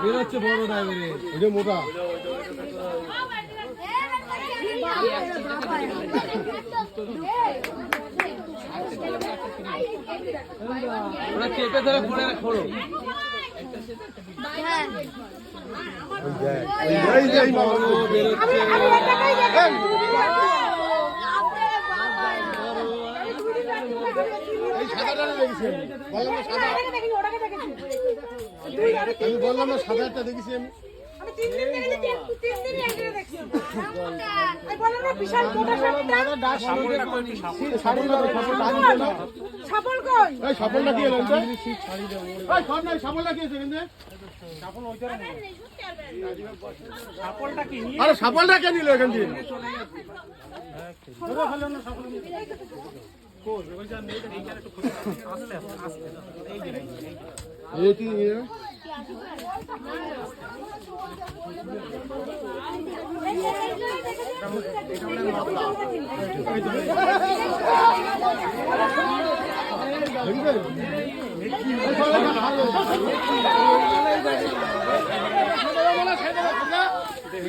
বেরোচ্ছে বড় ড্রাইভারে ওটা মোটা ওরা চেপে ধরে পড়ে খোড়ো আমি বললাম না সাদা একটা দেখেছি আমি সাফলটা কি আরে সাফলটা কে নিল এখান থেকে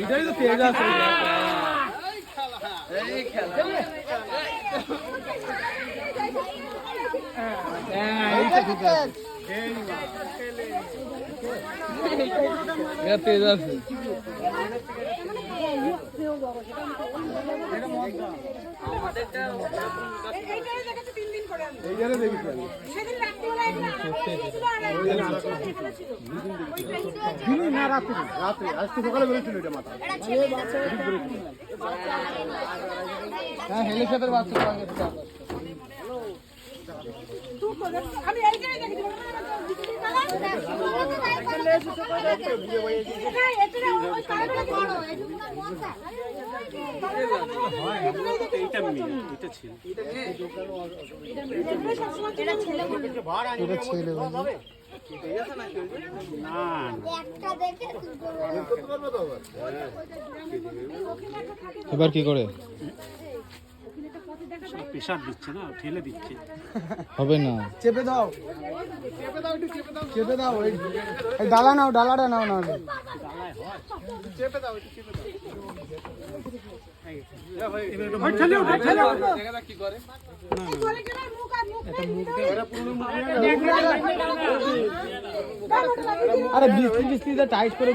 এটাই তো তেজ আছে তেজ আছে রাত্রে আজকে সকালে বেরোচ্ছিল এটা মাথা হ্যাঁ হেলিকপ্টার বাচ্চা এবার কি করে প্রেশার দিচ্ছে না ঠেলে দিচ্ছে হবে না চেপে দাও চেপে দাও এই ডালা নাও ডালাটা নাও না চেপে দাও কি করে আরে বিস্তি টাইট করে